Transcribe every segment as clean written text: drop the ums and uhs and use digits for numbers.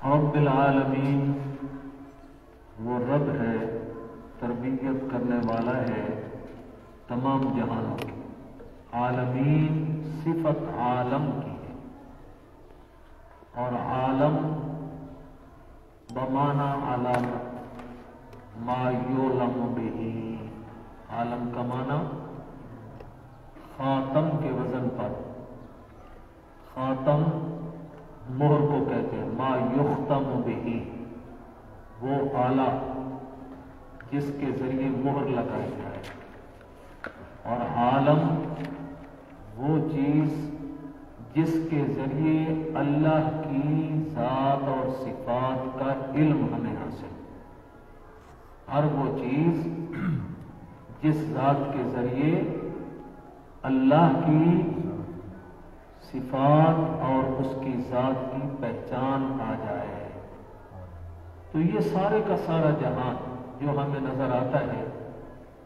رب العالمین وہ رب ہے، تربیت کرنے والا ہے تمام جہانوں کی۔ عالمین صفت عالم کی ہے، اور عالم بمانا علامت ما یعلم بہ، عالم کا معنی خاتم کے وزن پر، خاتم مہر کو کہتے ہیں، ما یختم بہ، وہ آلہ جس کے ذریعے مہر لگائی جائے، اور عالم وہ چیز جس کے ذریعے اللہ کی ذات اور صفات کا علم ہمیں حاصل، ہر وہ چیز جس ذات کے ذریعے اللہ کی صفات اور اس کی ذات کی پہچان آ جائے۔ تو یہ سارے کا سارا جہان جو ہمیں نظر آتا ہے،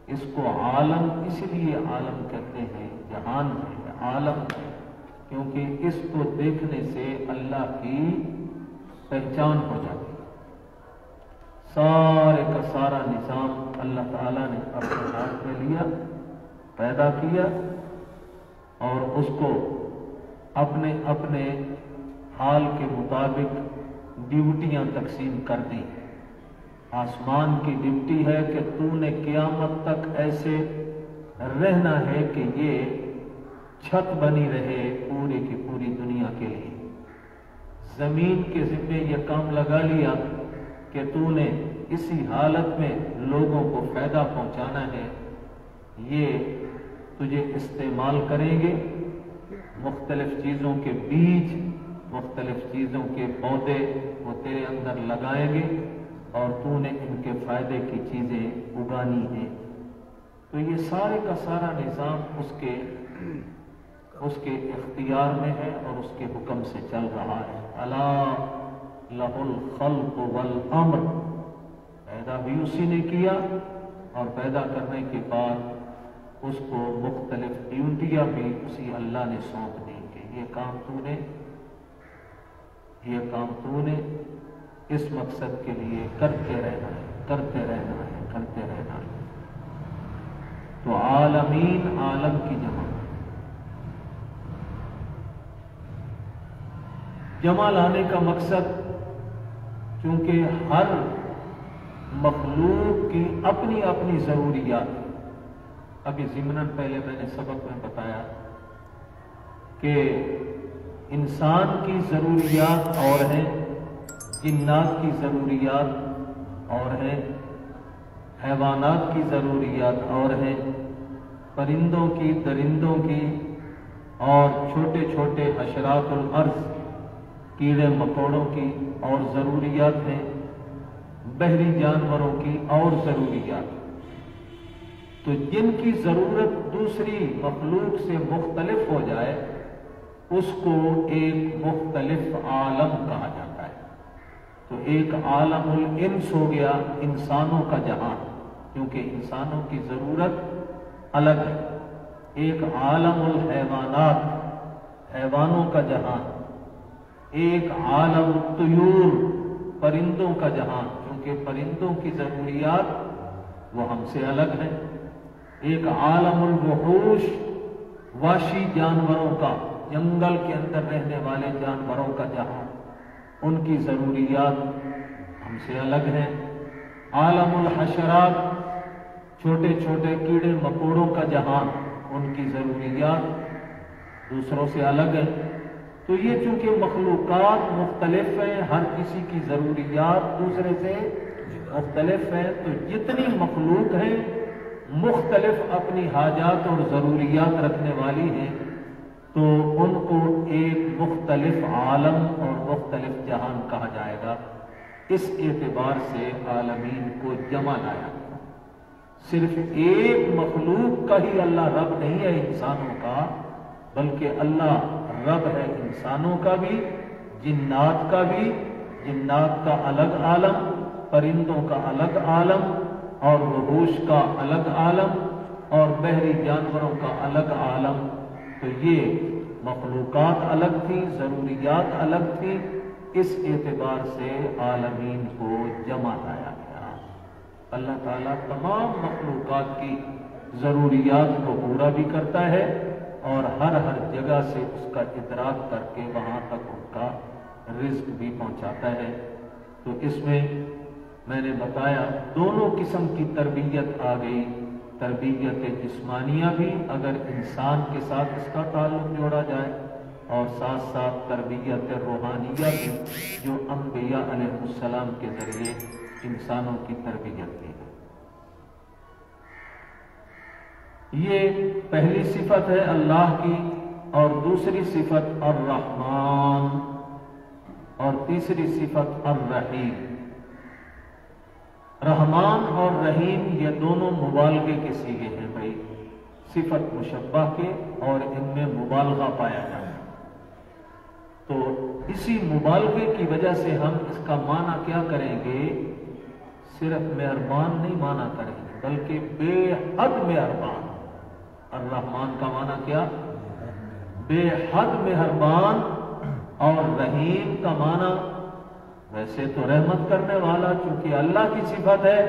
اس کو عالم اس لیے عالم کہتے ہیں، جہان ہے، عالم ہے، کیونکہ اس کو دیکھنے سے اللہ کی پہچان ہو جاتی ہے۔ سارے کا سارا نظام اللہ تعالیٰ نے اپنے ہاتھ میں لیا، پیدا کیا، اور اس کو اپنے اپنے حال کے مطابق ڈیوٹیاں تقسیم کر دی۔ آسمان کی ڈیوٹی ہے کہ تو نے قیامت تک ایسے رہنا ہے کہ یہ چھت بنی رہے پوری کی پوری دنیا کے لیے۔ زمین کے ذمے یہ کام لگا لیا کہ تو نے اسی حالت میں لوگوں کو فائدہ پہنچانا ہے، یہ تجھے استعمال کریں گے، مختلف چیزوں کے بیج، مختلف چیزوں کے پودے وہ تیرے اندر لگائیں گے، اور تو نے ان کے فائدے کی چیزیں اگانی ہیں۔ تو یہ سارے کا سارا نظام اس کے اختیار میں ہے اور اس کے حکم سے چل رہا ہے۔ الا لہ الخلق والامر، پیدا بھی اسی نے کیا، اور پیدا کرنے کے بعد اس کو مختلف ڈیوٹیاں بھی اسی اللہ نے سونپ دی کہ یہ کام تو نے اس مقصد کے لیے کرتے رہنا ہے، کرتے رہنا ہے، کرتے رہنا ہے۔ تو عالمین عالم کی جمع لانے کا مقصد، چونکہ ہر مخلوق کی اپنی اپنی ضروریات، ابھی ضمناً پہلے میں نے سبق میں بتایا کہ انسان کی ضروریات اور ہیں، جنات کی ضروریات اور ہیں، حیوانات کی ضروریات اور ہیں، پرندوں کی، درندوں کی، اور چھوٹے چھوٹے حشرات الارض، کیڑے مکوڑوں کی اور ضروریات ہیں، بحری جانوروں کی اور ضروریات۔ تو جن کی ضرورت دوسری مخلوق سے مختلف ہو جائے، اس کو ایک مختلف عالم کہا جاتا ہے۔ تو ایک عالم الانس ہو گیا، انسانوں کا جہان، کیونکہ انسانوں کی ضرورت الگ ہے۔ ایک عالم الحیوانات، حیوانوں کا جہان۔ ایک عالم الطیور، پرندوں کا جہان، کیونکہ پرندوں کی ضروریات وہ ہم سے الگ ہیں۔ ایک عالم الوحوش، وحشی جانوروں کا، جنگل کے اندر رہنے والے جانوروں کا جہان، ان کی ضروریات ہم سے الگ ہیں۔ عالم الحشرات، چھوٹے چھوٹے کیڑے مکوڑوں کا جہان، ان کی ضروریات دوسروں سے الگ ہیں۔ تو یہ چونکہ مخلوقات مختلف ہیں، ہر کسی کی ضروریات دوسرے سے مختلف ہیں، تو جتنی مخلوق ہیں مختلف اپنی حاجات اور ضروریات رکھنے والی ہیں، تو ان کو ایک مختلف عالم اور مختلف جہان کہا جائے گا۔ اس اعتبار سے عالمین کو جمع لایا۔ صرف ایک مخلوق کا ہی اللہ رب نہیں ہے انسانوں کا، بلکہ اللہ رب ہے انسانوں کا بھی، جنات کا بھی، جنات کا الگ عالم، پرندوں کا الگ عالم، اور وحوش کا الگ عالم، اور بحری جانوروں کا الگ عالم۔ تو یہ مخلوقات الگ تھی، ضروریات الگ تھی، اس اعتبار سے عالمین کو جمع لایا گیا۔ اللہ تعالیٰ تمام مخلوقات کی ضروریات کو پورا بھی کرتا ہے اور ہر جگہ سے اس کا ادراک کر کے وہاں تک ان کا رزق بھی پہنچاتا ہے۔ تو اس میں نے بتایا دونوں قسم کی تربیت آ گئی، تربیت جسمانیہ بھی اگر انسان کے ساتھ اس کا تعلق جوڑا جائے، اور ساتھ ساتھ تربیت روحانیہ بھی جو انبیاء علیہ السلام کے ذریعے انسانوں کی تربیت کی ہے۔ یہ پہلی صفت ہے اللہ کی، اور دوسری صفت الرحمن، اور تیسری صفت الرحیم۔ رحمان اور رحیم یہ دونوں مبالغے کے صیغے ہیں بھائی، صفت مشبہ کے، اور ان میں مبالغہ پایا جاتا ہے۔ تو اسی مبالغے کی وجہ سے ہم اس کا معنی کیا کریں گے؟ صرف مہربان نہیں معنی کریں گے، بلکہ بے حد مہربان۔ الرحمن کا معنی کیا؟ بے حد مہربان، اور رحیم کا معنی ویسے تو رحمت کرنے والا، چونکہ اللہ کی صفت ہے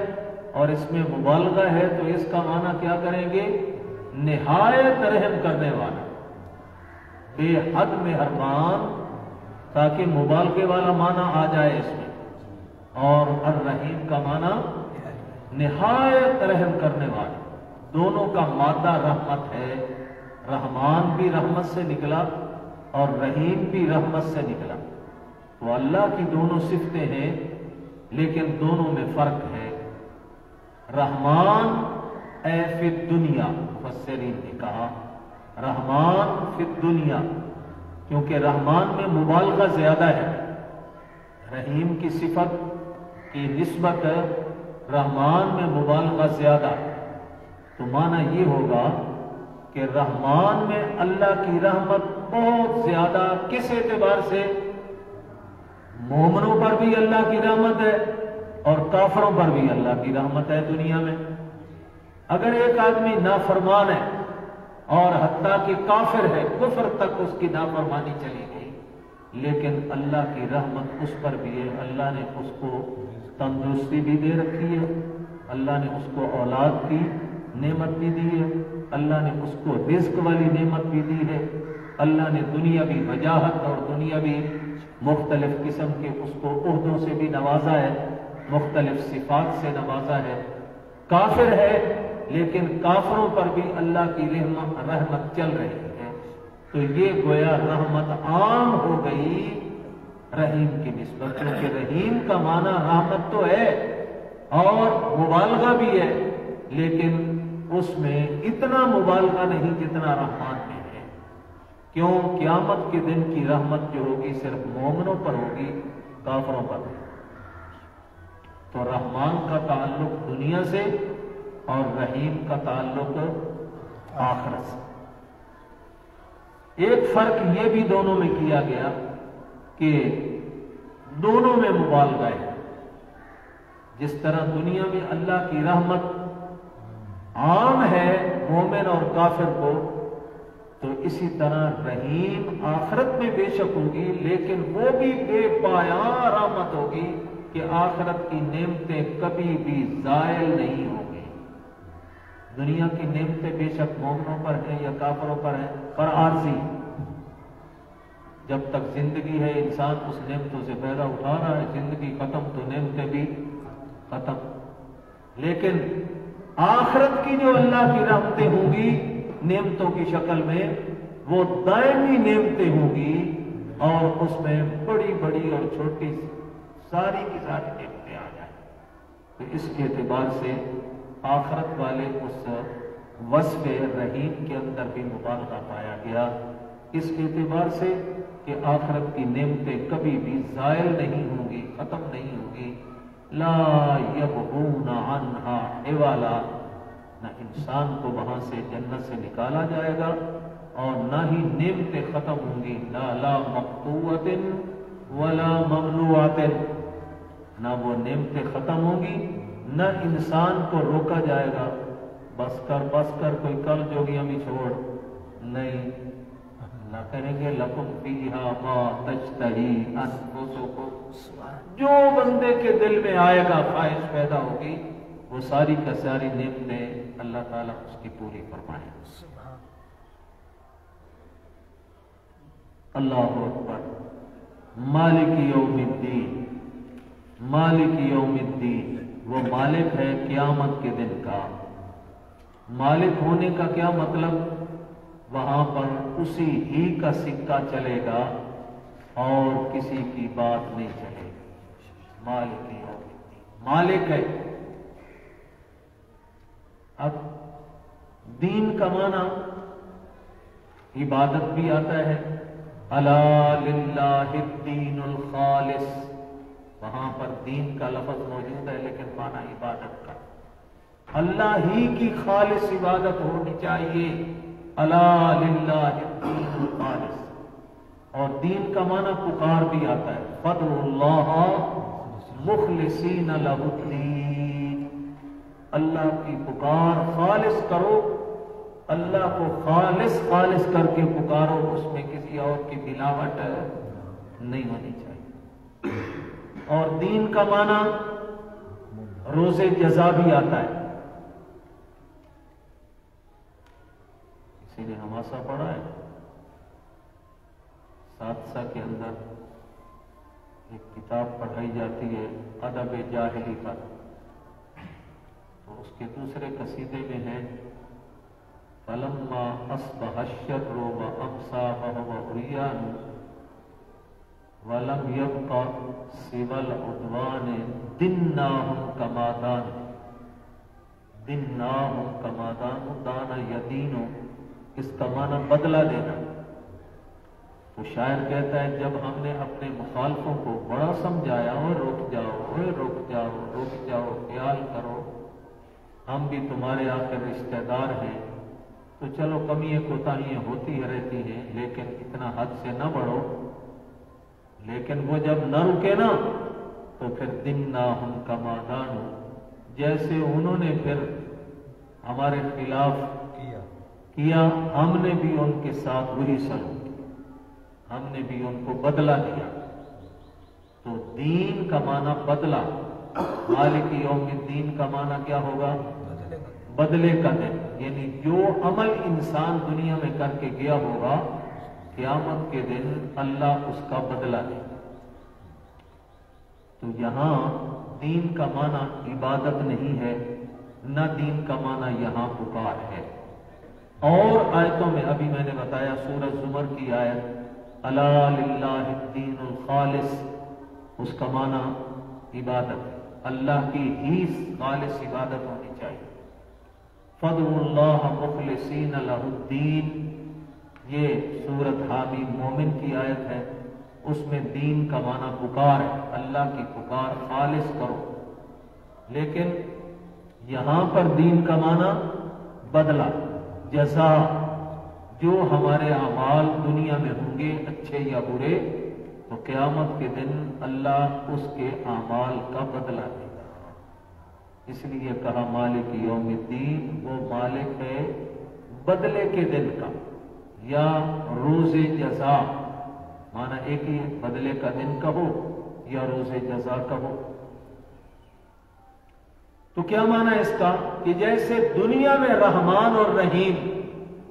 اور اس میں مبالغہ ہے، تو اس کا معنی کیا کریں گے؟ نہایت رحم کرنے والا، بے حد مہربان، تاکہ مبالغے والا معنی آ جائے اس میں۔ اور الرحیم کا معنی نہایت رحم کرنے والا، دونوں کا مادہ رحمت ہے۔ رحمان بھی رحمت سے نکلا اور رحیم بھی رحمت سے نکلا۔ تو اللہ کی دونوں صفتیں ہیں، لیکن دونوں میں فرق ہے۔ رحمان اے فی الدنیا، مفسرین نے کہا رحمان فی الدنیا، کیونکہ رحمان میں مبالغہ زیادہ ہے، رحیم کی صفت کی نسبت رحمان میں مبالغہ زیادہ، تو معنی یہ ہوگا کہ رحمان میں اللہ کی رحمت بہت زیادہ، کس اعتبار سے؟ مومنوں پر بھی اللہ کی رحمت ہے اور کافروں پر بھی اللہ کی رحمت ہے دنیا میں۔ اگر ایک آدمی نافرمان ہے اور حتیٰ کہ کافر ہے، کفر تک اس کی نافرمانی چلی گئی، لیکن اللہ کی رحمت اس پر بھی ہے۔ اللہ نے اس کو تندرستی بھی دے رکھی ہے، اللہ نے اس کو اولاد کی نعمت بھی دی ہے، اللہ نے اس کو رزق والی نعمت بھی دی ہے، اللہ نے دنیاوی وجاہت اور دنیاوی مختلف قسم کے اس کو عہدوں سے بھی نوازا ہے، مختلف صفات سے نوازا ہے۔ کافر ہے لیکن کافروں پر بھی اللہ کی رحمت چل رہی ہے، تو یہ گویا رحمت عام ہو گئی رحیم کی نسبت، کیونکہ رحیم کا معنی رحمت تو ہے اور مبالغہ بھی ہے، لیکن اس میں اتنا مبالغہ نہیں جتنا رحمان میں ہے۔ کیوں؟ قیامت کے دن کی رحمت جو ہوگی صرف مومنوں پر ہوگی، کافروں پر نہیں۔ تو رحمان کا تعلق دنیا سے اور رحیم کا تعلق آخرت سے۔ ایک فرق یہ بھی دونوں میں کیا گیا کہ دونوں میں مبالغہ ہے۔ جس طرح دنیا میں اللہ کی رحمت عام ہے مومن اور کافر کو، تو اسی طرح رحیم آخرت میں بے شک ہوگی، لیکن وہ بھی بے پایاں رحمت ہوگی کہ آخرت کی نعمتیں کبھی بھی زائل نہیں ہوں گی۔ دنیا کی نعمتیں بے شک مومنوں پر ہیں یا کافروں پر ہیں، پر عارضی، جب تک زندگی ہے انسان اس نعمتوں سے فائدہ اٹھا رہا ہے، زندگی ختم تو نعمتیں بھی ختم۔ لیکن آخرت کی جو اللہ کی رحمتیں ہوں گی نعمتوں کی شکل میں، وہ دائمی نعمتیں ہوں گی، اور اس میں بڑی بڑی اور چھوٹی ساری کی ساری نعمتیں آ جائیں۔ تو اس اعتبار سے آخرت والے اس وصف رحیم کے اندر بھی مبالغہ پایا گیا، اس اعتبار سے کہ آخرت کی نعمتیں کبھی بھی زائل نہیں ہوں گی، ختم نہیں ہوں گی۔ لا یبغون عنہا حوالا، نہ انسان کو وہاں سے جنت سے نکالا جائے گا اور نہ ہی نعمتیں ختم ہوں گی، لا مقطوعۃ ولا ممنوعۃ، نہ وہ نعمتیں ختم ہوں گی نہ انسان کو روکا جائے گا بس کر کوئی کل جوگیاں بھی چھوڑ، نہیں، اللہ کہیں گے لکم فیہا ما تشتہی انفسکم، جو بندے کے دل میں آئے گا، خواہش پیدا ہوگی، وہ ساری کا ساری نعمتیں اللہ تعالیٰ اس کی پوری فرمائے۔ اللہ اکبر۔ مالک یوم الدین، مالک یوم الدین، وہ مالک ہے قیامت کے دن کا۔ مالک ہونے کا کیا مطلب؟ وہاں پر اسی ہی کا سکہ چلے گا اور کسی کی بات نہیں چلے گی۔ مالک یوم الدین، مالک ہے۔ اب دین کا معنی عبادت بھی آتا ہے۔ الا للہ الدین الخالص، وہاں پر دین کا لفظ موجود ہے لیکن معنی عبادت کا، اللہ ہی کی خالص عبادت ہونی چاہیے۔ الا للہ الدین الخالص، اور دین کا معنی پکار بھی آتا ہے۔ فادعوا اللہ مخلصین لہ الدین، اللہ کی پکار خالص کرو، اللہ کو خالص خالص کر کے پکارو، اس میں کسی اور کی ملاوٹ نہیں ہونی چاہیے۔ اور دین کا معنی روز جزا بھی آتا ہے۔ کسی نے ہماسا پڑھا ہے؟ سادسہ کے اندر ایک کتاب پڑھائی جاتی ہے ادب جاہلی پر، تو اس کے دوسرے قصیدے میں ہے فَلَمَّا أَصْبَحَ الشَّرُّ وَأَمْسَى وَهُوَ عُرْيَانٌ وَلَمْ يَبْقَ سِوَى الْعُدْوَانِ دِنَّاهُمْ كَمَا دَانُ، دِنَّاهُمْ كَمَا دَانُ، دَانَ يَدِينُ، اس کا معنی بدلہ دینا۔ تو شاعر کہتا ہے جب ہم نے اپنے مخالفوں کو بڑا سمجھایا، اور رک جاؤ، رک جاؤ، رک جاؤ، خیال کرو، ہم بھی تمہارے آخر رشتہ دار ہیں، تو چلو کمیاں کوتاہیاں ہوتی رہتی ہیں لیکن اتنا حد سے نہ بڑھو۔ لیکن وہ جب نہ رکے نا تو پھر دِنَّاهُمْ كَمَا دَانُوا، جیسے انہوں نے پھر ہمارے خلاف کیا، ہم نے بھی ان کے ساتھ وہی سلوک کیا، ہم نے بھی ان کو بدلہ دیا۔ تو دین کا معنی بدلہ، مالک یوم الدین کا معنی کیا ہوگا؟ بدلے کا دن، یعنی جو عمل انسان دنیا میں کر کے گیا ہوگا، قیامت کے دن اللہ اس کا بدلہ دے۔ تو یہاں دین کا معنی عبادت نہیں ہے، نہ دین کا معنی یہاں پکار ہے۔ اور آیتوں میں ابھی میں نے بتایا سورہ زمر کی آیت الا للہ الدین الخالص، اس کا معنی عبادت، اللہ کی ہی خالص عبادت ہونی چاہیے۔ فادعوا اللہ مخلصین لہ الدین، یہ سورۃ حامیم مومن کی آیت ہے، اس میں دین کا معنی پکار ہے، اللہ کی پکار خالص کرو۔ لیکن یہاں پر دین کا معنی بدلہ، جزا، جو ہمارے اعمال دنیا میں ہوں گے اچھے یا برے، تو قیامت کے دن اللہ اس کے اعمال کا بدلہ دے گا۔ اس لیے کہا مالک یوم الدین، وہ مالک ہے بدلے کے دن کا، یا روز جزا، معنی ایک ہی ہے، بدلے کا دن کہو یا روز جزا کہو۔ تو کیا معنی اس کا؟ کہ جیسے دنیا میں رحمان اور رحیم،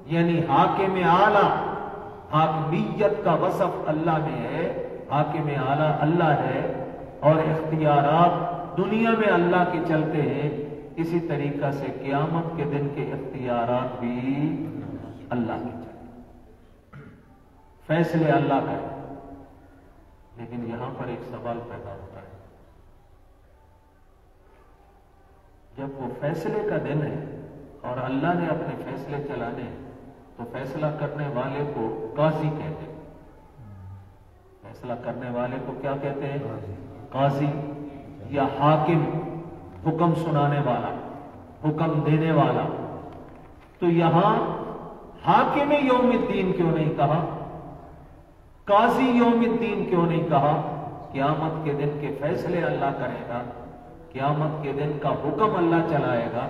یعنی حاکم اعلیٰ، حاکمیت کا وصف اللہ میں ہے، حاکم اعلیٰ اللہ ہے، اور اختیارات دنیا میں اللہ کے چلتے ہیں، اسی طریقہ سے قیامت کے دن کے اختیارات بھی اللہ کے چلتے، فیصلے اللہ کا ہے۔ لیکن یہاں پر ایک سوال پیدا ہوتا ہے، جب وہ فیصلے کا دن ہے اور اللہ نے اپنے فیصلے چلانے ہیں، تو فیصلہ کرنے والے کو قاضی کہتے ہیں۔ فیصلہ کرنے والے کو کیا کہتے ہیں؟ قاضی یا حاکم، حکم سنانے والا، حکم دینے والا۔ تو یہاں حاکم یوم الدین کیوں نہیں کہا؟ قاضی یوم الدین کیوں نہیں کہا؟ قیامت کے دن کے فیصلے اللہ کرے گا، قیامت کے دن کا حکم اللہ چلائے گا۔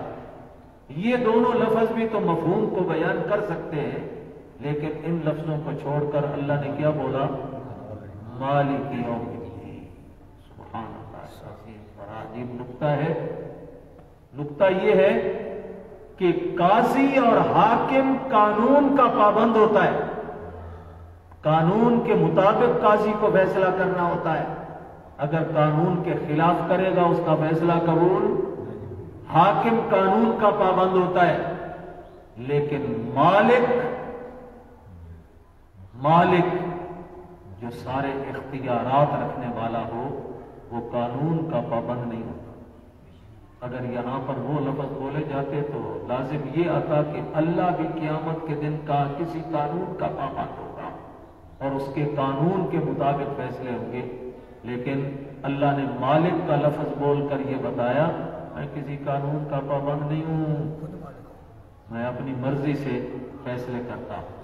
یہ دونوں لفظ بھی تو مفہوم کو بیان کر سکتے ہیں، لیکن ان لفظوں کو چھوڑ کر اللہ نے کیا بولا؟ مالک یوم الدین۔ سبحان اللہ، عظیم بڑا عجیب نکتہ ہے۔ نکتہ یہ ہے کہ قاضی اور حاکم قانون کا پابند ہوتا ہے، قانون کے مطابق قاضی کو فیصلہ کرنا ہوتا ہے، اگر قانون کے خلاف کرے گا اس کا فیصلہ قبول۔ حاکم قانون کا پابند ہوتا ہے، لیکن مالک جو سارے اختیارات رکھنے والا ہو وہ قانون کا پابند نہیں ہوتا۔ اگر یہاں پر وہ لفظ بولے جاتے تو لازم یہ آتا کہ اللہ بھی قیامت کے دن کا کسی قانون کا پابند ہوگا اور اس کے قانون کے مطابق فیصلے ہوں گے، لیکن اللہ نے مالک کا لفظ بول کر یہ بتایا میں کسی قانون کا پابند نہیں ہوں، میں اپنی مرضی سے فیصلے کرتا ہوں۔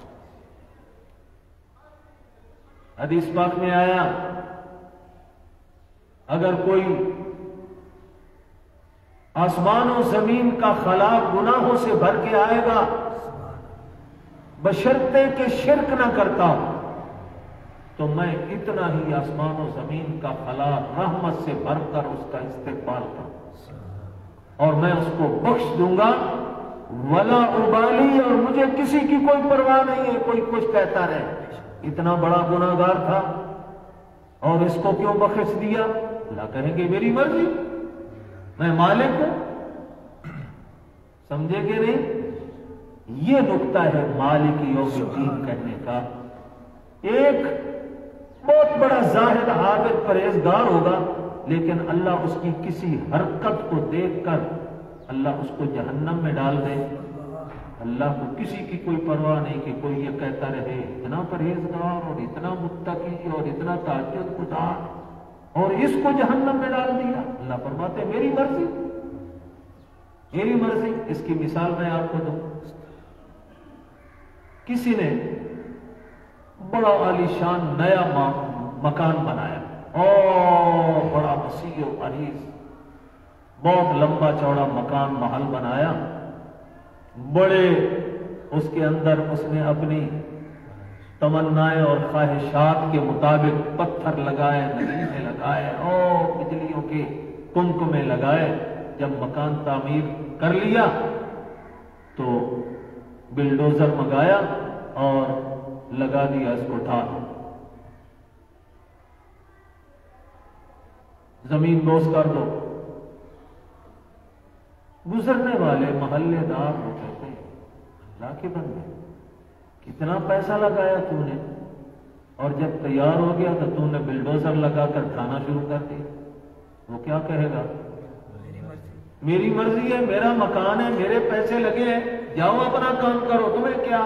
حدیث پاک میں آیا اگر کوئی آسمان و زمین کا خلا گناہوں سے بھر کے آئے گا بشرطے کہ شرک نہ کرتا ہوں تو میں اتنا ہی آسمان و زمین کا خلا رحمت سے بھر کر اس کا استقبال کروں اور میں اس کو بخش دوں گا، ولا ابالی، اور مجھے کسی کی کوئی پرواہ نہیں ہے کوئی کچھ کہتا رہے، اتنا بڑا گناہگار تھا اور اس کو کیوں بخش دیا؟ اللہ کہیں گے میری مرضی، میں مالک ہوں۔ سمجھے کہ نہیں؟ یہ نکتہ ہے مالک یوم الدین کہنے کا۔ ایک بہت بڑا زاہد عابد پرہیزگار ہوگا لیکن اللہ اس کی کسی حرکت کو دیکھ کر اللہ اس کو جہنم میں ڈال دے، اللہ کو کسی کی کوئی پرواہ نہیں کہ کوئی یہ کہتا رہے اتنا پرہیزگار اور اتنا متقی اور اتنا تہجد گزار اور اس کو جہنم میں ڈال دیا۔ اللہ فرماتے میری مرضی، میری مرضی۔ اس کی مثال میں آپ کو دوں، کسی نے بڑا عالیشان نیا مکان بنایا اور بڑا وسیع و عریض بہت لمبا چوڑا مکان محل بنایا، بڑے اس کے اندر اس نے اپنی تمنائیں اور خواہشات کے مطابق پتھر لگائے، نگینے لگائے اور بجلیوں کے کمکمے لگائے۔ جب مکان تعمیر کر لیا تو بلڈوزر منگایا اور لگا دیا اس کو ڈھال، زمین بوس کر دو۔ گزرنے والے محلے دار وہ کہتے ہیں اللہ کے بندے کتنا پیسہ لگایا تو نے اور جب تیار ہو گیا تو نے بلڈوزر لگا کر کھانا شروع کر دیا۔ وہ کیا کہے گا؟ میری مرضی ہے، میرا مکان ہے، میرے پیسے لگے ہیں، جاؤ اپنا کام کرو، تمہیں کیا؟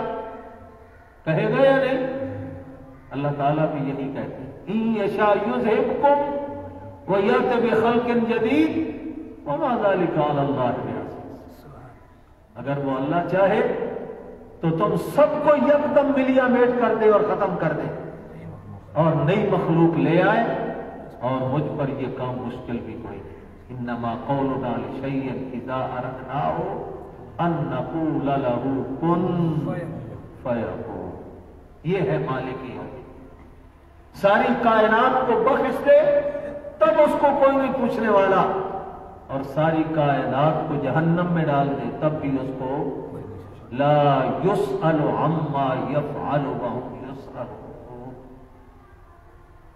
کہے گا یا نہیں؟ اللہ تعالیٰ بھی یہی کہتے ہیں ان یشاء یذھبکم ویأتی بخلق جدید وما ذلک علی اللہ بعزیز۔ اگر وہ اللہ چاہے تو تم سب کو یکدم ملیا میٹ کر دے اور ختم کر دے اور نئی مخلوق لے آئے، اور مجھ پر یہ کام مشکل بھی کوئی نہیں۔ انما قولنا لشیء اذا اردناہ ان نقول له کن فیکون۔ یہ ہے مالک یوم الدین، ساری کائنات کو بخش دے تب اس کو کوئی نہیں پوچھنے والا، اور ساری کائنات کو جہنم میں ڈال دے تب بھی اس کو لا یسأل عما یفعل وهم یسألون۔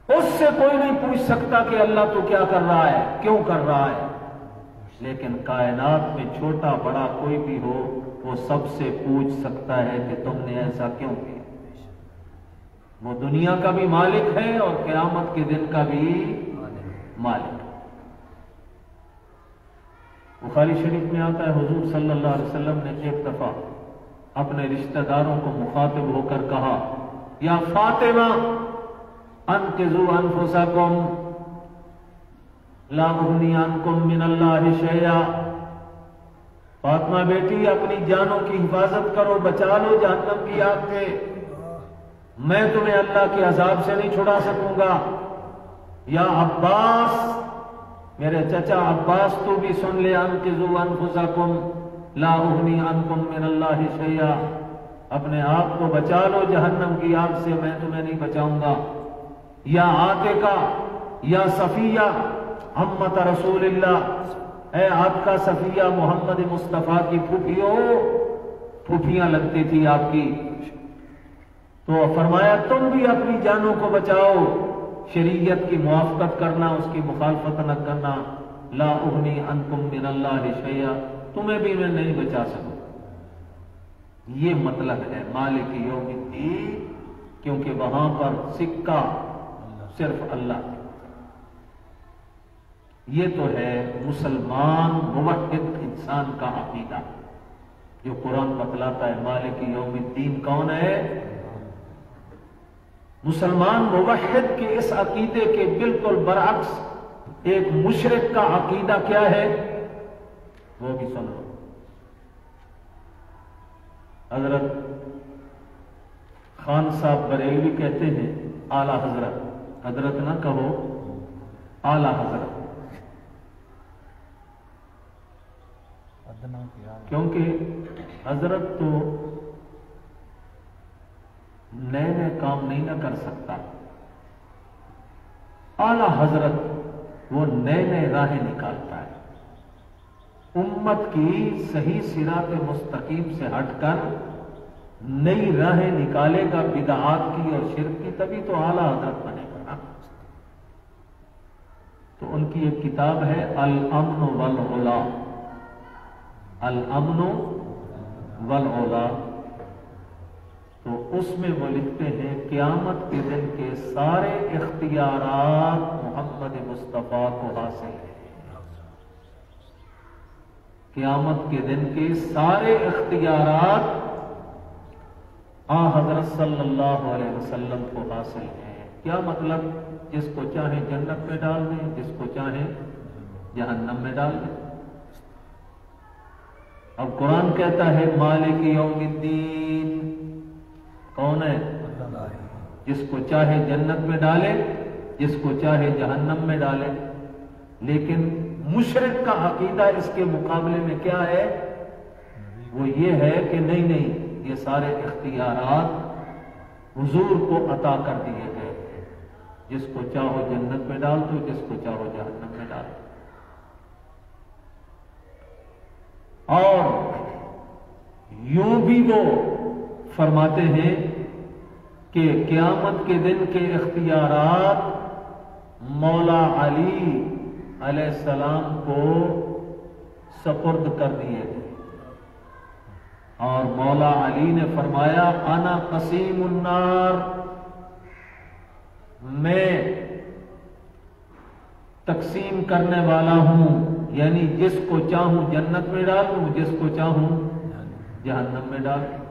اس سے کوئی نہیں پوچھ سکتا کہ اللہ تو کیا کر رہا ہے، کیوں کر رہا ہے، لیکن کائنات میں چھوٹا بڑا کوئی بھی ہو وہ سب سے پوچھ سکتا ہے کہ تم نے ایسا کیوں کیا۔ وہ دنیا کا بھی مالک ہے اور قیامت کے دن کا بھی مالک۔ بخاری شریف میں آتا ہے حضور صلی اللہ علیہ وسلم نے ایک دفعہ اپنے رشتہ داروں کو مخاطب ہو کر کہا یا فاطمہ انقذوا انفسکم لا اغنی عنکم من اللہ شیئا۔ فاطمہ بیٹی اپنی جانوں کی حفاظت کرو، بچا لو جہنم کی آگ سے، میں تمہیں اللہ کے عذاب سے نہیں چھڑا سکوں گا۔ یا عباس، میرے چچا عباس تو بھی سن لے، انقذوا انفسکم لا اغنی عنکم من اللہ شیئا۔ اپنے آپ کو بچا لو جہنم کی آگ سے، میں تمہیں نہیں بچاؤں گا. یا عاتقہ یا صفیہ عمت رسول اللہ، اے آپ کا صفیہ محمد مصطفیٰ کی پھوپھیو، پھوپھیاں لگتی تھی آپ کی. تو فرمایا تم بھی اپنی جانوں کو بچاؤ، شریعت کی موافقت کرنا، اس کی مخالفت نہ کرنا. لا اغنی عنکم من اللہ شیئا، تمہیں بھی میں نہیں بچا سکوں. یہ مطلب ہے مالک یوم الدین، کیونکہ وہاں پر سکہ صرف اللہ ہے. یہ تو ہے مسلمان موحد انسان کا عقیدہ جو قرآن بتلاتا ہے. مالک یوم الدین کون ہے؟ مسلمان موحد کے اس عقیدے کے بالکل برعکس ایک مشرک کا عقیدہ کیا ہے وہ بھی سنو. حضرت خان صاحب بریلوی کہتے ہیں اعلی حضرت، حضرت نہ کہو اعلی حضرت، کیونکہ حضرت تو نئے نئے کام نہیں نہ کر سکتا. اعلی حضرت وہ نئے نئے راہیں نکالتا ہے. امت کی صحیح صراط مستقیم سے ہٹ کر نئی راہیں نکالے گا بدعات کی اور شرک کی، تبھی تو اعلی حضرت بنے گا. تو ان کی ایک کتاب ہے الامن والعلا، الامن والعلا. تو اس میں وہ لکھتے ہیں قیامت کے دن کے سارے اختیارات محمد مصطفیٰ کو حاصل ہیں. قیامت کے دن کے سارے اختیارات حضرت صلی اللہ علیہ وسلم کو حاصل ہیں. کیا مطلب؟ جس کو چاہیں جنت میں ڈال دیں، جس کو چاہیں جہنم میں ڈال دیں. اب قرآن کہتا ہے مالک یوم الدین کون ہے؟ جس کو چاہے جنت میں ڈالے، جس کو چاہے جہنم میں ڈالے. لیکن مشرک کا عقیدہ اس کے مقابلے میں کیا ہے؟ وہ یہ ہے کہ نہیں نہیں، یہ سارے اختیارات حضور کو عطا کر دیے گئے، جس کو چاہو جنت میں ڈال دو، جس کو چاہو جہنم میں ڈال دو. اور یوں بھی وہ فرماتے ہیں کہ قیامت کے دن کے اختیارات مولا علی علیہ السلام کو سپرد کر دیے گئے. اور مولا علی نے فرمایا انا قسیم النار، میں تقسیم کرنے والا ہوں، یعنی جس کو چاہوں جنت میں ڈال دوں، جس کو چاہوں جہنم میں ڈال دوں.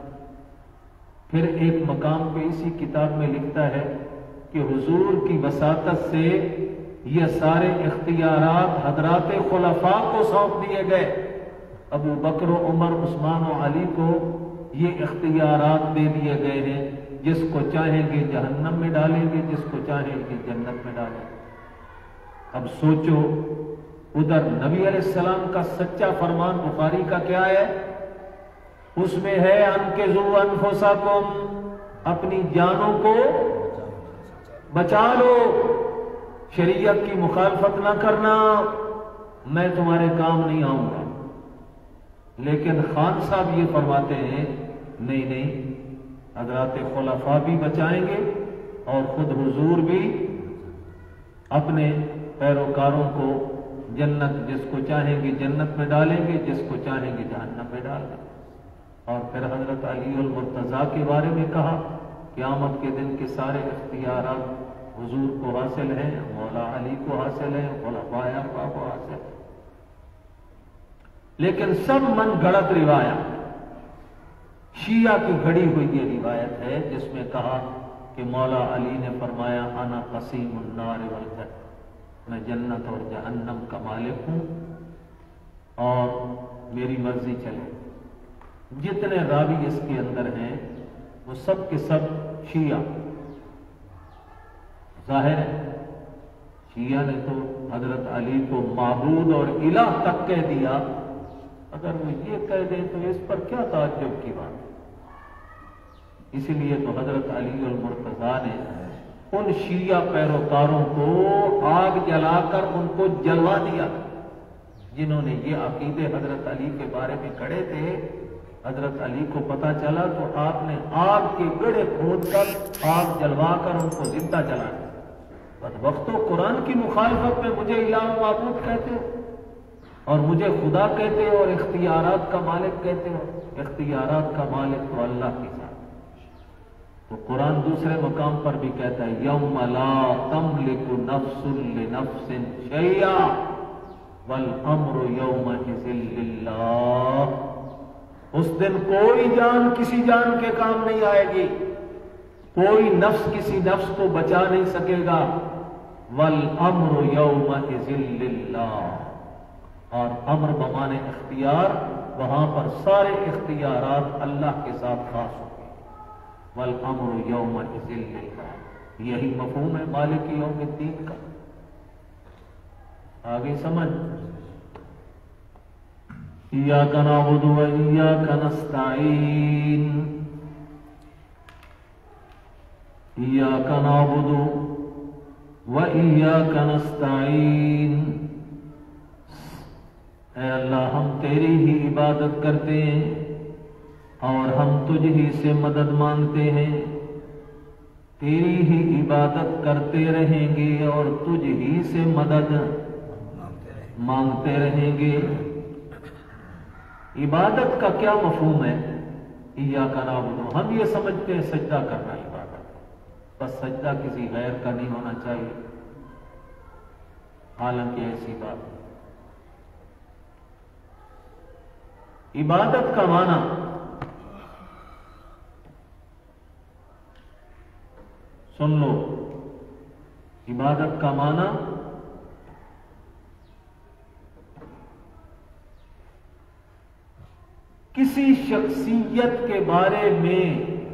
پھر ایک مقام پہ اسی کتاب میں لکھتا ہے کہ حضور کی وساطت سے یہ سارے اختیارات حضرات خلفاء کو سونپ دیے گئے. ابو بکر و عمر عثمان و علی کو یہ اختیارات دے دیے گئے ہیں، جس کو چاہیں گے جہنم میں ڈالیں گے، جس کو چاہیں گے جنت میں ڈالیں گے. اب سوچو ادھر نبی علیہ السلام کا سچا فرمان بخاری کا کیا ہے؟ اس میں ہے انقذوا انفسکم، اپنی جانوں کو بچا لو، شریعت کی مخالفت نہ کرنا، میں تمہارے کام نہیں آؤں گا. لیکن خان صاحب یہ فرماتے ہیں نہیں نہیں، حضرات خلفاء بھی بچائیں گے اور خود حضور بھی اپنے پیروکاروں کو جنت، جس کو چاہیں گے جنت میں ڈالیں گے، جس کو چاہیں گے جہنم میں ڈال دیں. اور پھر حضرت علی المرتضیٰ کے بارے میں کہا قیامت کے دن کے سارے اختیارات حضور کو حاصل ہیں، مولا علی کو حاصل ہیں، خلفاء اربعہ کو حاصل ہیں. لیکن سب من گھڑت روایت، شیعہ کی گھڑی ہوئی یہ روایت ہے جس میں کہا کہ مولا علی نے فرمایا انا قسیم النار والجنہ، میں جنت اور جہنم کا مالک ہوں اور میری مرضی چلے. جتنے راوی اس کے اندر ہیں وہ سب کے سب شیعہ. ظاہر ہے شیعہ نے تو حضرت علی کو معبود اور الہ تک کہہ دیا. اگر وہ یہ کہہ دیں تو اس پر کیا تعجب کی بات ہے؟ اسی لیے تو حضرت علی المرتضیٰ نے ان شیعہ پیروکاروں کو آگ جلا کر ان کو جلوا دیا، جنہوں نے یہ عقیدے حضرت علی کے بارے میں کھڑے تھے۔ حضرت علی کو پتا چلا تو آپ نے آگ کے گڑھے کھود کر آگ جلوا کر ان کو زندہ جلا دیا۔ بدبختو، قرآن کی مخالفت میں مجھے الہ و معبود کہتے ہو اور مجھے خدا کہتے ہو اور اختیارات کا مالک کہتے ہو۔ اختیارات کا مالک تو اللہ کے ساتھ۔ تو قرآن دوسرے مقام پر بھی کہتا ہے یوم لا تملک نفس لنفس شیئا والامر یومئذ للہ۔ اس دن کوئی جان کسی جان کے کام نہیں آئے گی، کوئی نفس کسی نفس کو بچا نہیں سکے گا۔ والامر یومئذ للہ، اور امر بمانے اختیار، وہاں پر سارے اختیارات اللہ کے ساتھ خاص ہوں گے۔ والامر یومئذ للہ، یہی مفہوم ہے مالک یوم الدین کا۔ آگے سمجھ، ایاک نعبد و ایاک نستعین، ایاک نعبد و ایاک نستعین، اے اللہ ہم تیری ہی عبادت کرتے ہیں اور ہم تجھ ہی سے مدد مانگتے ہیں، تیری ہی عبادت کرتے رہیں گے اور تجھ ہی سے مدد مانگتے رہیں گے۔ عبادت کا کیا مفہوم ہے؟ ایاک نعبد، ہم یہ سمجھتے ہیں سجدہ کرنا عبادت ہے، بس سجدہ کسی غیر کا نہیں ہونا چاہیے، حالانکہ ایسی بات نہیں۔ عبادت کا معنی سن لو، عبادت کا معنی کسی شخصیت کے بارے میں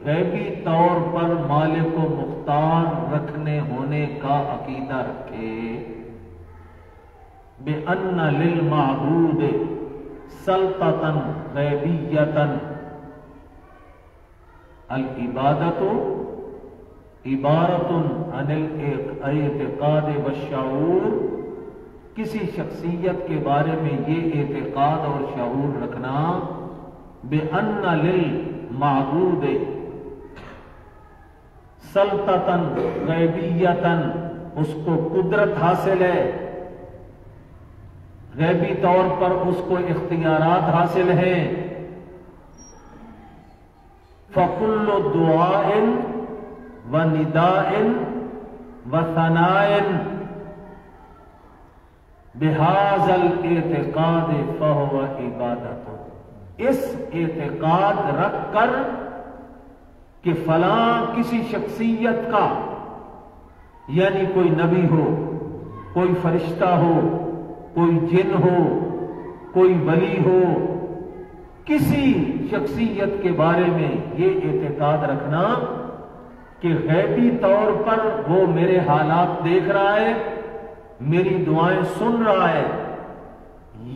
غیبی طور پر مالک و مختار رکھنے ہونے کا عقیدہ رکھے، بِأَنَّ لِلْمَعْبُودِ سلطتاً غیبیتاً، العبادت عبارت عن الاعتقاد والشعور، کسی شخصیت کے بارے میں یہ اعتقاد اور شعور رکھنا بِأَنَّ لِلْمَعْبُودِ سلطتاً غیبیتاً، اس کو قدرت حاصل ہے، غیبی طور پر اس کو اختیارات حاصل ہیں۔ فَكُلُّ دُعَاءٍ وَنِدَاءٍ وَثَنَاءٍ بِهَذَا الْاعْتِقَادِ فَهُوَ عِبَادَةٌ، اس اعتقاد رکھ کر کہ فلاں کسی شخصیت کا، یعنی کوئی نبی ہو، کوئی فرشتہ ہو، کوئی جن ہو، کوئی ولی ہو، کسی شخصیت کے بارے میں یہ اعتقاد رکھنا کہ غیبی طور پر وہ میرے حالات دیکھ رہا ہے، میری دعائیں سن رہا ہے،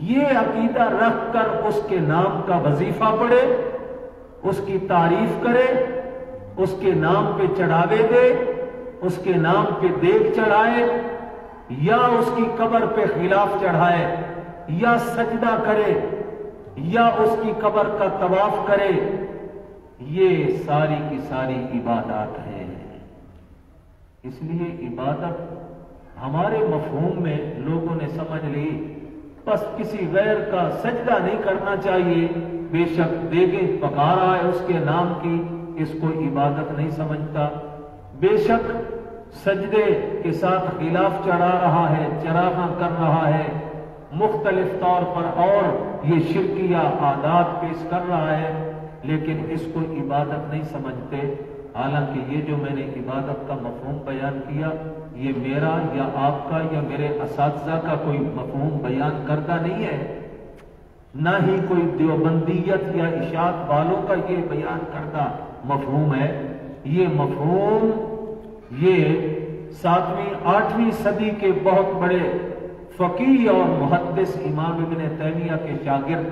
یہ عقیدہ رکھ کر اس کے نام کا وظیفہ پڑھے، اس کی تعریف کرے، اس کے نام پہ چڑھاوے دے، اس کے نام پہ دیگ چڑھائے، یا اس کی قبر پہ خلاف چڑھائے، یا سجدہ کرے، یا اس کی قبر کا طواف کرے، یہ ساری کی ساری عبادات ہیں۔ اس لیے عبادت ہمارے مفہوم میں لوگوں نے سمجھ لی بس کسی غیر کا سجدہ نہیں کرنا چاہیے، بے شک دیگیں پکا رہا ہے اس کے نام کی، اس کو عبادت نہیں سمجھتا، بے شک سجدے کے ساتھ خلاف چڑھا رہا ہے، چراغاں کر رہا ہے، مختلف طور پر اور یہ شرکیہ عادات پیش کر رہا ہے، لیکن اس کو عبادت نہیں سمجھتے۔ حالانکہ یہ جو میں نے عبادت کا مفہوم بیان کیا، یہ میرا یا آپ کا یا میرے اساتذہ کا کوئی مفہوم بیان کردہ نہیں ہے، نہ ہی کوئی دیوبندیت یا اشاعت والوں کا یہ بیان کردہ مفہوم ہے۔ یہ مفہوم یہ 7ویں 8ویں صدی کے بہت بڑے فقیہ اور محدث امام ابن تیمیہ کے شاگرد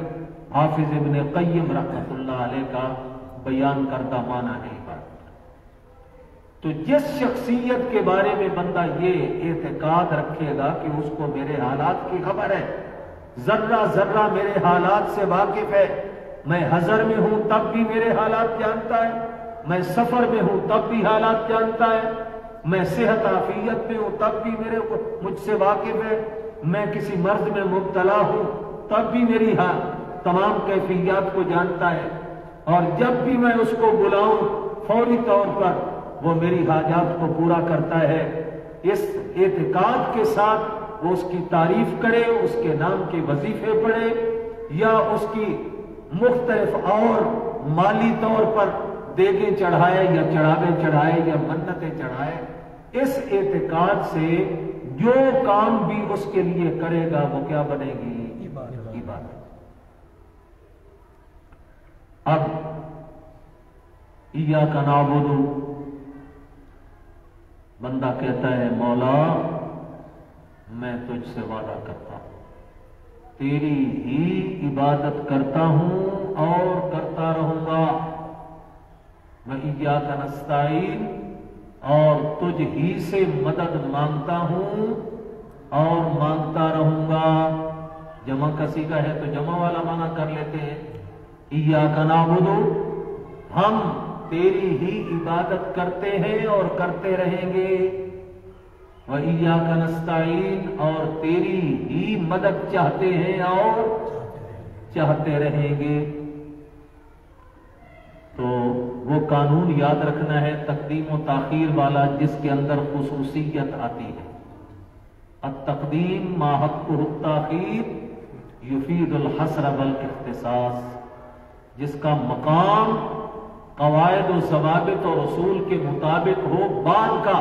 حافظ ابن قیم رحمۃ اللہ علیہ کا بیان کردہ معنی نہیں پاتا۔ تو جس شخصیت کے بارے میں بندہ یہ اعتقاد رکھے گا کہ اس کو میرے حالات کی خبر ہے، ذرہ ذرہ میرے حالات سے واقف ہے، میں حضر میں ہوں تب بھی میرے حالات جانتا ہے، میں سفر میں ہوں تب بھی حالات جانتا ہے، میں صحت عافیت میں ہوں تب بھی مجھ سے واقف ہے، میں کسی مرض میں مبتلا ہوں تب بھی میری تمام کیفیات کو جانتا ہے، اور جب بھی میں اس کو بلاؤں فوری طور پر وہ میری حاجات کو پورا کرتا ہے۔ اس اعتقاد کے ساتھ وہ اس کی تعریف کرے، اس کے نام کے وظیفے پڑھے، یا اس کی مختلف اور مالی طور پر دیگیں چڑھائے یا چڑھاوے چڑھائے یا منتیں چڑھائے، اس اعتقاد سے جو کام بھی اس کے لیے کرے گا وہ کیا بنے گی؟ عبادت۔ اب ایاک نعبد، بندہ کہتا ہے مولا میں تجھ سے وعدہ کرتا ہوں، تیری ہی عبادت کرتا ہوں اور کرتا رہوں گا، میں ایاک نستعین، اور تجھ ہی سے مدد مانگتا ہوں اور مانگتا رہوں گا۔ جمع کسی کا ہے تو جمع والا معنی کر لیتے ہیں، ایاک نعبد، ہم تیری ہی عبادت کرتے ہیں اور کرتے رہیں گے، وَإِيَّاكَ نَسْتَعِينُ، اور تیری ہی مدد چاہتے ہیں اور چاہتے رہیں گے۔ تو وہ قانون یاد رکھنا ہے تقدیم و تاخیر والا، جس کے اندر خصوصیت آتی ہے، التقدیم ما حقہ التاخیر یفید الحصر والاختصاص، جس کا مقام قواعد و ضوابط اور اصول کے مطابق ہو بعد کا،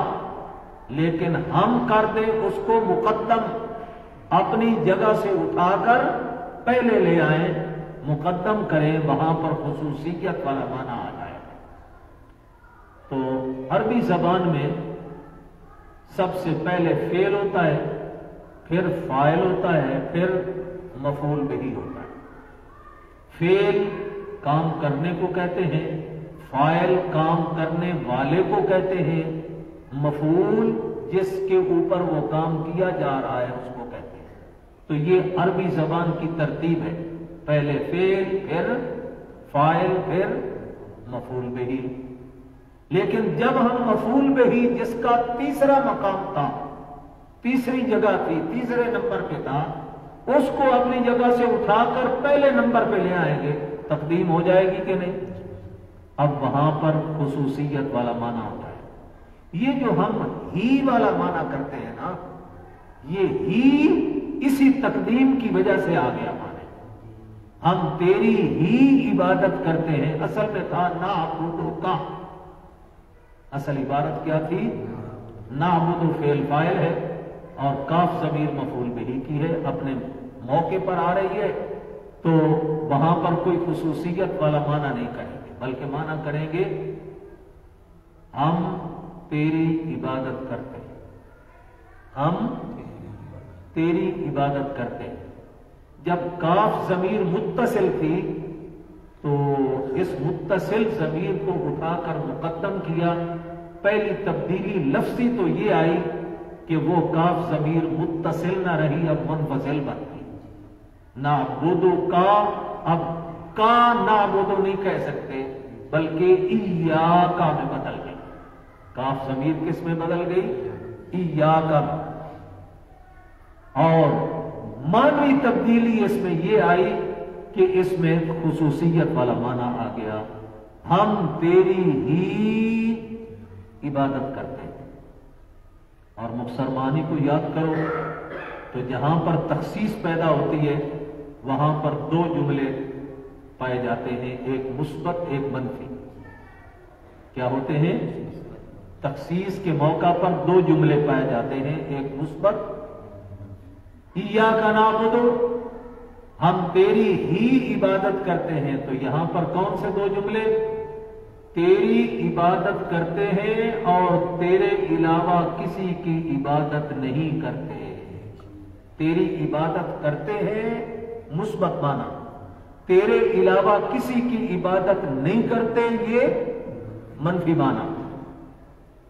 لیکن ہم کر دیں اس کو مقدم، اپنی جگہ سے اٹھا کر پہلے لے آئیں، مقدم کریں، وہاں پر خصوصیت والا معنی آ جائے۔ تو عربی زبان میں سب سے پہلے فعل ہوتا ہے، پھر فاعل ہوتا ہے، پھر مفعول بہ ہوتا ہے۔ فعل کام کرنے کو کہتے ہیں، فاعل کام کرنے والے کو کہتے ہیں، مفعول جس کے اوپر وہ کام کیا جا رہا ہے اس کو کہتے ہیں۔ تو یہ عربی زبان کی ترتیب ہے، پہلے فعل، پھر فاعل، پھر مفعول بہ۔ لیکن جب ہم مفعول بہ جس کا تیسرا مقام تھا، تیسری جگہ تھی، تیسرے نمبر پہ تھا، اس کو اپنی جگہ سے اٹھا کر پہلے نمبر پہ لے آئیں گے، تقدیم ہو جائے گی کہ نہیں؟ اب وہاں پر خصوصیت والا معنی ہوتا ہے۔ یہ جو ہم ہی والا معنی کرتے ہیں نا، یہ ہی اسی تقدیم کی وجہ سے آ گیا معنی، ہم تیری ہی عبادت کرتے ہیں۔ اصل میں تھا نعبدو کا، اصل عبادت کیا تھی؟ نعبدو فعل فاعل ہے اور کاف ضمیر مفعول بہ کی ہے، اپنے موقع پر آ رہی ہے، تو وہاں پر کوئی خصوصیت والا معنی نہیں کریں گے، بلکہ معنی کریں گے ہم تیری عبادت کرتے ہیں، ہم تیری عبادت کرتے ہیں۔ جب کاف ضمیر متصل تھی تو اس متصل ضمیر کو اٹھا کر مقدم کیا، پہلی تبدیلی لفظی تو یہ آئی کہ وہ کاف ضمیر متصل نہ رہی، اب منفصل بن گئی۔ نعبدو کا، اب کا نعبدو نہیں کہہ سکتے بلکہ ایاکا میں بدل گئی، کاف ضمیر کس میں بدل گئی؟ ایاکا۔ اور معنوی تبدیلی اس میں یہ آئی کہ اس میں خصوصیت والا معنی آ گیا، ہم تیری ہی عبادت کرتے ہیں۔ اور مختصر معنی کو یاد کرو تو جہاں پر تخصیص پیدا ہوتی ہے وہاں پر دو جملے پائے جاتے ہیں، ایک مثبت ایک منفی۔ کیا ہوتے ہیں؟ تخصیص کے موقع پر دو جملے پائے جاتے ہیں، ایک مثبت ایاک نعبد، ہم تیری ہی عبادت کرتے ہیں، تو یہاں پر کون سے دو جملے؟ تیری عبادت کرتے ہیں اور تیرے علاوہ کسی کی عبادت نہیں کرتے۔ تیری عبادت کرتے ہیں مثبت معنی، تیرے علاوہ کسی کی عبادت نہیں کرتے یہ منفی معنی۔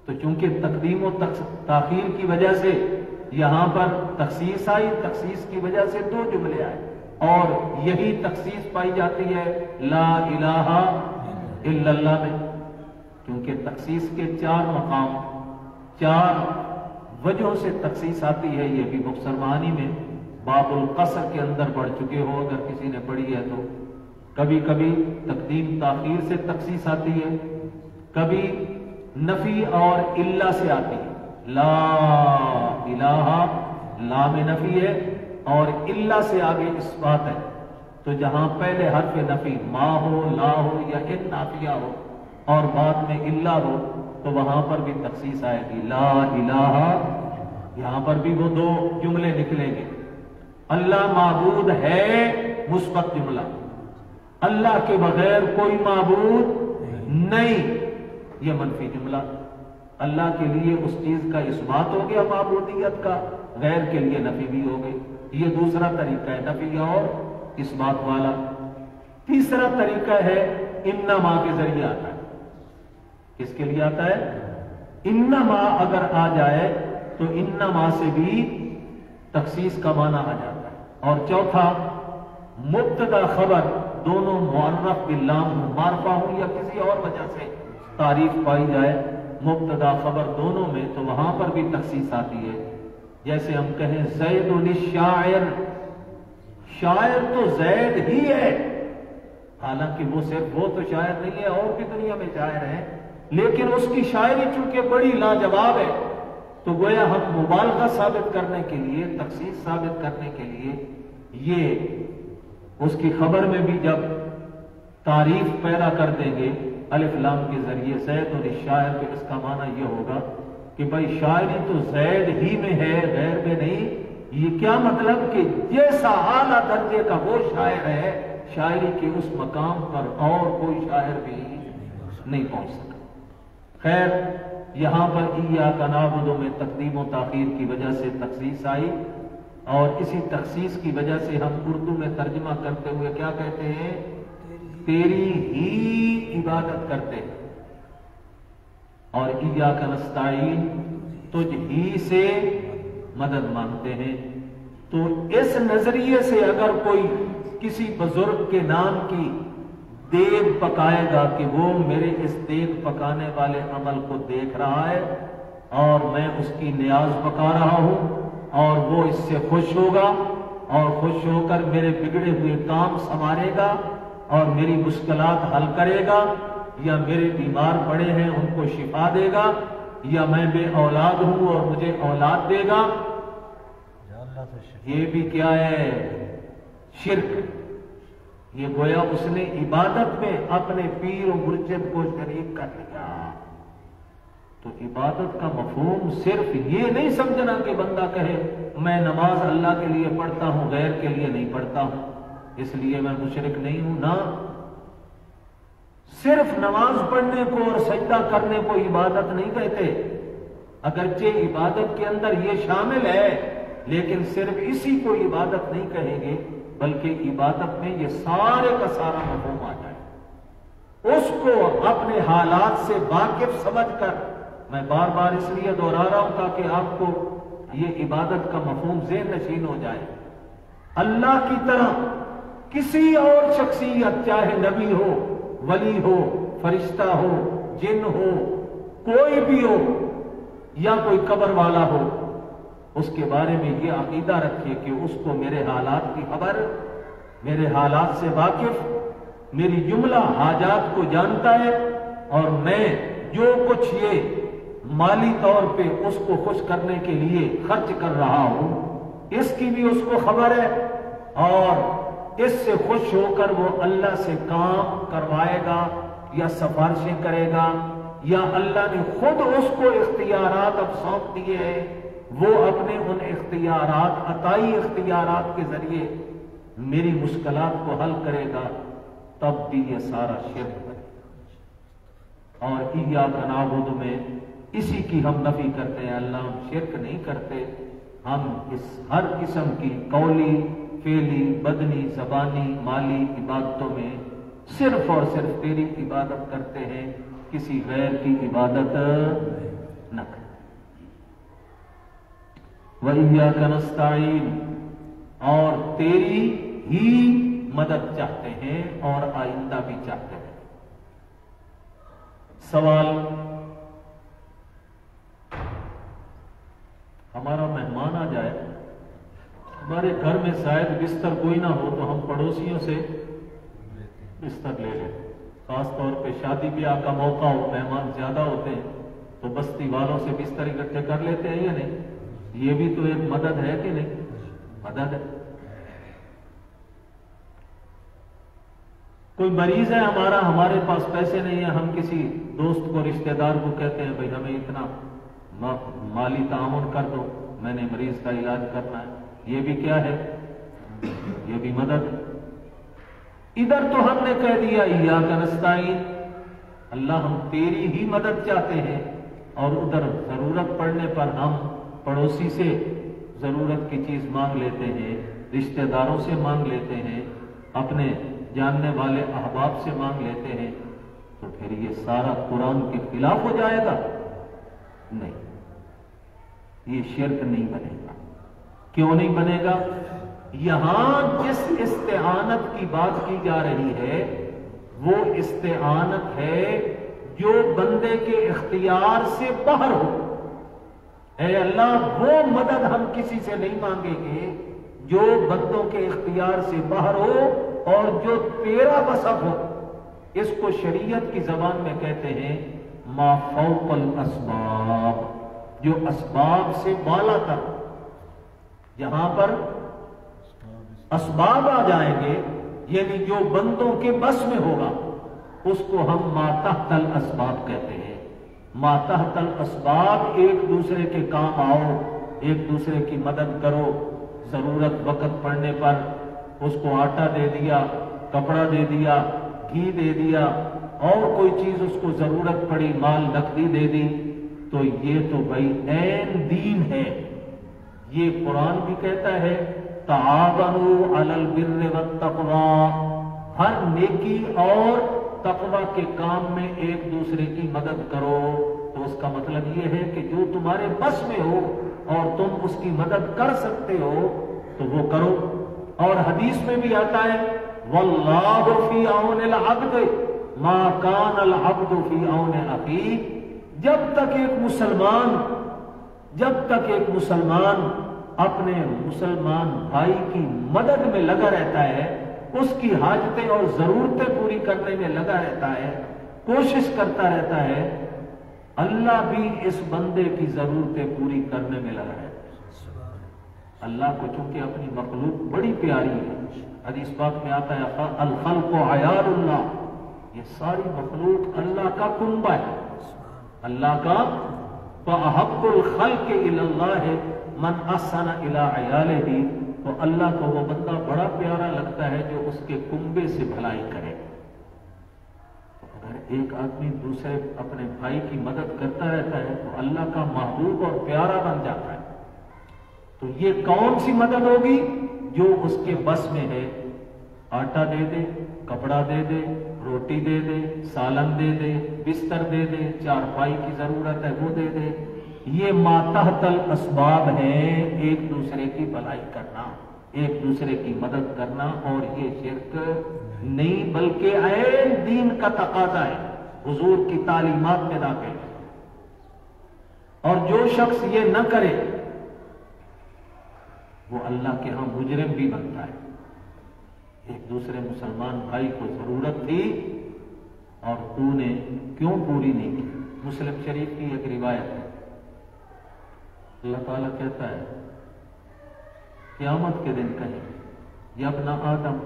تو چونکہ تقدیم و تاخیر کی وجہ سے یہاں پر تخصیص آئی، تخصیص کی وجہ سے دو جملے آئے، اور یہی تخصیص پائی جاتی ہے لا الہ الا اللہ میں، کیونکہ تخصیص کے 4 مقام، 4 وجہوں سے تخصیص آتی ہے۔ یہ بھی مختصر معانی میں باب القصر کے اندر پڑھ چکے ہو اگر کسی نے پڑھی ہے تو۔ کبھی کبھی تقدیم تاخیر سے تخصیص آتی ہے، کبھی نفی اور الا سے آتی ہے۔ لا الہ، لا میں نفی ہے اور الا سے آگے اثبات ہے، تو جہاں پہلے حرف نفی ما ہو، لا ہو یا ان نافیہ ہو اور بعد میں الا ہو تو وہاں پر بھی تخصیص آئے گی لا الہ، یہاں پر بھی وہ 2 جملے نکلیں گے۔ اللہ معبود ہے مثبت جملہ، اللہ کے بغیر کوئی معبود نہیں یہ منفی جملہ۔ اللہ کے لیے اس چیز کا اثبات ہو گیا معبودیت کا، غیر کے لیے نفی بھی ہو گئی۔ یہ دوسرا طریقہ ہے نفی اور اثبات والا۔ تیسرا طریقہ ہے انما کے ذریعے آتا ہے۔ کس کے لیے آتا ہے؟ انما اگر آ جائے تو انما سے بھی تخصیص کا معنی آ جاتا ہے۔ اور چوتھا مبتدا خبر دونوں معرف باللام معرفہ ہوں یا کسی اور وجہ سے تعریف پائی جائے، مبتدا خبر دونوں میں، تو وہاں پر بھی تخصیص آتی ہے۔ جیسے ہم کہیں زید الشاعر، شاعر تو زید ہی ہے، حالانکہ وہ صرف وہ تو شاعر نہیں ہے، اور بھی دنیا میں شاعر ہیں، لیکن اس کی شاعری چونکہ بڑی لاجواب ہے تو گویا ہم مبالغہ ثابت کرنے کے لیے، تخصیص ثابت کرنے کے لیے یہ اس کی خبر میں بھی جب تعریف پیدا کر دیں گے الف لام کے ذریعے زید الشاعر، تو اس کا معنی یہ ہوگا کہ بھائی شاعری تو زید ہی میں ہے، غیر میں نہیں۔ یہ کیا مطلب کہ جیسا اعلیٰ درجے کا وہ شاعر ہے، شاعری کے اس مقام پر اور کوئی شاعر بھی نہیں پہنچ سکا۔ خیر، یہاں پر ایاک نعبد میں تقدیم و تاخیر کی وجہ سے تخصیص آئی، اور اسی تخصیص کی وجہ سے ہم اردو میں ترجمہ کرتے ہوئے کیا کہتے ہیں؟ تیری ہی عبادت کرتے ہیں۔ اور ایاک نستعین، تجھ ہی سے مدد مانگتے ہیں۔ تو اس نظریے سے اگر کوئی کسی بزرگ کے نام کی دیگ پکائے گا کہ وہ میرے اس دیگ پکانے والے عمل کو دیکھ رہا ہے اور میں اس کی نیاز پکا رہا ہوں، اور وہ اس سے خوش ہوگا اور خوش ہو کر میرے بگڑے ہوئے کام سنوارے گا اور میری مشکلات حل کرے گا، یا میرے بیمار پڑے ہیں ان کو شفا دے گا، یا میں بے اولاد ہوں اور مجھے اولاد دے گا، یہ بھی کیا ہے؟ شرک۔ یہ گویا اس نے عبادت میں اپنے پیر و مرشد کو شریک کر لیا۔ تو عبادت کا مفہوم صرف یہ نہیں سمجھنا کہ بندہ کہے میں نماز اللہ کے لیے پڑھتا ہوں، غیر کے لیے نہیں پڑھتا ہوں، اس لیے میں مشرک نہیں ہوں۔ نہ، صرف نماز پڑھنے کو اور سجدہ کرنے کو عبادت نہیں کہتے، اگرچہ عبادت کے اندر یہ شامل ہے، لیکن صرف اسی کو عبادت نہیں کہیں گے، بلکہ عبادت میں یہ سارے کا سارا مفہوم آ جائے۔ اس کو اپنے حالات سے واقف سمجھ کر، میں بار بار اس لیے دوہرا رہا ہوں تاکہ آپ کو یہ عبادت کا مفہوم ذہن نشین ہو جائے۔ اللہ کی طرح کسی اور شخصیت، چاہے نبی ہو، ولی ہو، فرشتہ ہو، جن ہو، کوئی بھی ہو، یا کوئی قبر والا ہو، اس کے بارے میں یہ عقیدہ رکھیے کہ اس کو میرے حالات کی خبر، میرے حالات سے واقف، میری جملہ حاجات کو جانتا ہے، اور میں جو کچھ یہ مالی طور پہ اس کو خوش کرنے کے لیے خرچ کر رہا ہوں، اس کی بھی اس کو خبر ہے، اور اس سے خوش ہو کر وہ اللہ سے کام کروائے گا یا سفارشیں کرے گا، یا اللہ نے خود اس کو اختیارات اب سونپ دیے ہیں، وہ اپنے ان اختیارات، عطائی اختیارات کے ذریعے میری مشکلات کو حل کرے گا، تب بھی یہ سارا شرک ہے۔ اور ایاک نعبد میں اسی کی ہم نفی کرتے ہیں، اللہ ہم شرک نہیں کرتے، ہم اس ہر قسم کی قولی، فعلی، بدنی، زبانی، مالی عبادتوں میں صرف اور صرف تیری عبادت کرتے ہیں، کسی غیر کی عبادت نہ کریں۔ وَإِيَّاكَ نَسْتَعِينُ، اور تیری ہی مدد چاہتے ہیں اور آئندہ بھی چاہتے ہیں۔ سوال، ہمارا مہمان آ جائے، ہمارے گھر میں شاید بستر کوئی نہ ہو تو ہم پڑوسیوں سے بستر لے لیں، خاص طور پہ شادی بیاہ کا موقع ہو، مہمان زیادہ ہوتے ہیں تو بستی والوں سے بستر اکٹھے کر لیتے ہیں یا نہیں؟ یہ بھی تو ایک مدد ہے کہ نہیں؟ مدد ہے۔ کوئی مریض ہے ہمارا، ہمارے پاس پیسے نہیں ہیں، ہم کسی دوست کو، رشتہ دار کو کہتے ہیں بھائی ہمیں اتنا مالی تعاون کر دو، میں نے مریض کا علاج کرنا ہے، یہ بھی کیا ہے؟ یہ بھی مدد۔ ادھر تو ہم نے کہہ دیا ایاک نستعین، اللہ ہم تیری ہی مدد چاہتے ہیں، اور ادھر ضرورت پڑنے پر ہم پڑوسی سے ضرورت کی چیز مانگ لیتے ہیں، رشتہ داروں سے مانگ لیتے ہیں، اپنے جاننے والے احباب سے مانگ لیتے ہیں، تو پھر یہ سارا قرآن کے خلاف ہو جائے گا؟ نہیں، یہ شرک نہیں بنے گا۔ کیوں نہیں بنے گا؟ یہاں جس استعانت کی بات کی جا رہی ہے وہ استعانت ہے جو بندے کے اختیار سے باہر ہو۔ اے اللہ، وہ مدد ہم کسی سے نہیں مانگیں گے جو بندوں کے اختیار سے باہر ہو اور جو تیرا وصف ہو۔ اس کو شریعت کی زبان میں کہتے ہیں ما فوق الاسباب، جو اسباب سے بالا تر، جہاں پر اسباب آ جائیں گے یعنی جو بندوں کے بس میں ہوگا، اس کو ہم ما تحت الاسباب کہتے ہیں۔ ما تحت الاسباب، ایک دوسرے کے کام آؤ، ایک دوسرے کی مدد کرو، ضرورت وقت پڑنے پر اس کو آٹا دے دیا، کپڑا دے دیا، گھی دے دیا، اور کوئی چیز اس کو ضرورت پڑی، مال نقدی دے دی، تو یہ تو بھائی عین دین ہے۔ یہ قرآن بھی کہتا ہے تعاونوا علی البر والتقوی، ہر نیکی اور تقوی کے کام میں ایک دوسرے کی مدد کرو۔ تو اس کا مطلب یہ ہے کہ جو تمہارے بس میں ہو اور تم اس کی مدد کر سکتے ہو تو وہ کرو۔ اور حدیث میں بھی آتا ہے واللہ فی عون العبد ما کان العبد فی عون اخیہ، جب تک ایک مسلمان اپنے مسلمان بھائی کی مدد میں لگا رہتا ہے، اس کی حاجتیں اور ضرورتیں پوری کرنے میں لگا رہتا ہے، کوشش کرتا رہتا ہے، اللہ بھی اس بندے کی ضرورتیں پوری کرنے میں لگا رہتا ہے۔ اللہ کو چونکہ اپنی مخلوق بڑی پیاری ہے، حدیث پاک میں آتا ہے الخلق عیال اللہ، یہ ساری مخلوق اللہ کا کنبہ ہے، اللہ کا۔ فَأَحَبُّ الْخَلْقِ إِلَى اللَّهِ مَنْ أَحْسَنَ إِلَىٰ عِيَالِهِ، تو اللہ کو وہ بندہ بڑا پیارا لگتا ہے جو اس کے کنبے سے بھلائی کرے۔ تو اگر ایک آدمی دوسرے اپنے بھائی کی مدد کرتا رہتا ہے تو اللہ کا محبوب اور پیارا بن جاتا ہے۔ تو یہ کون سی مدد ہوگی؟ جو اس کے بس میں ہے، آٹا دے دے، کپڑا دے دے، روٹی دے دے، سالن دے دے، بستر دے دے، چارپائی کی ضرورت ہے وہ دے دے، یہ ما تحت الاسباب ہے، ایک دوسرے کی بھلائی کرنا، ایک دوسرے کی مدد کرنا، اور یہ شرک نہیں بلکہ عین دین کا تقاضا ہے، حضور کی تعلیمات میں داخل ہے۔ اور جو شخص یہ نہ کرے وہ اللہ کے ہاں مجرم بھی بنتا ہے۔ ایک دوسرے مسلمان بھائی کو ضرورت تھی اور تو نے کیوں پوری نہیں کی؟ مسلم شریف کی ایک روایت ہے، اللہ تعالیٰ کہتا ہے قیامت کے دن کہیں یا ابن آدم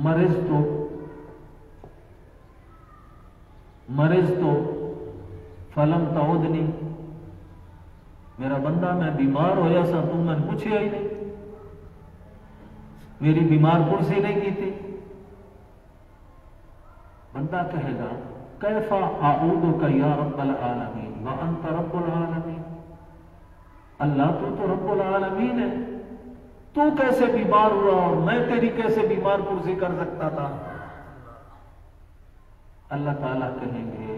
مرض تو فلم تعودنی، میرا بندہ میں بیمار ہویا سا تم میں پوچھے ہی نہیں، میری بیمار پرسی نہیں کی تھی۔ بندہ کہے گا کیف اعوذک یا رب العالمین وانت رب العالمین، اللہ تو رب العالمین ہے، تو کیسے بیمار ہوا اور میں تیری کیسے بیمار پرسی کر سکتا تھا؟ اللہ تعالیٰ کہیں گے